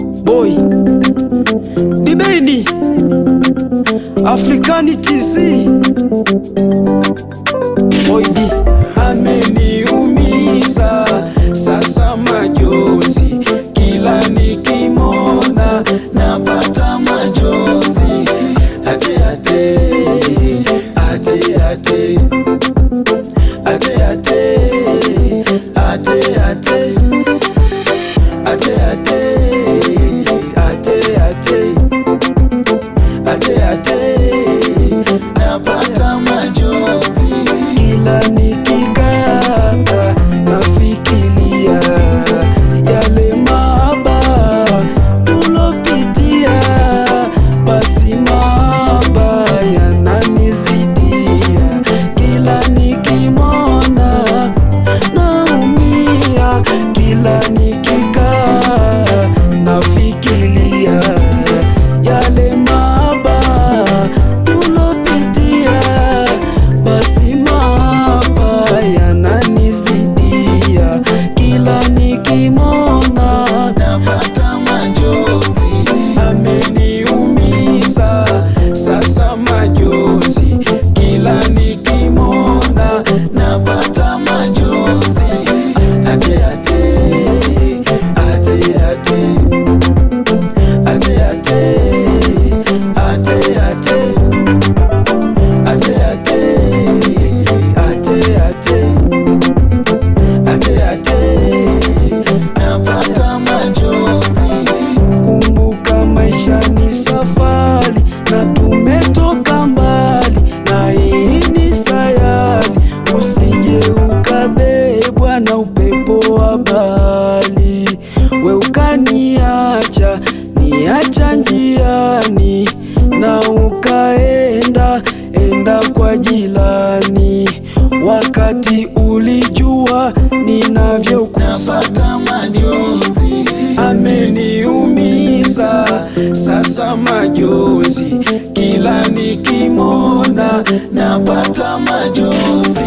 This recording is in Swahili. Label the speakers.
Speaker 1: Boy Dibeni Africani TZ Boy D ameniumiza sasa majonzi, kila nikimona napata majonzi. Ate ate ate ate ate ate ate ate ate ate ate napata majonzi, kila nikikaa nafikiria yale mahaba tulopitia, basi mahaba yananizidia, kila nikimona naumia, kila nikikaa nafikiria yale mahaba tulopitia, basi mahaba yananizidia, kila nikimona napata majonzi. Ameniumiza sasa majonzi, kila nikimona napata majonzi. Ate ate ate ate ate ate ate ate ate napata majonzi. Kumbuka maisha ni safari na tumetoka mbali, na hii ni sayari, usije ukabebwa na upepo wa bahari, we ukaniacha niacha njiani, na ukaenda kwa jirani, wakati ulijua ninavyokusapata majonzi. Ameniumiza sasa majonzi, kila nikimona napata majonzi.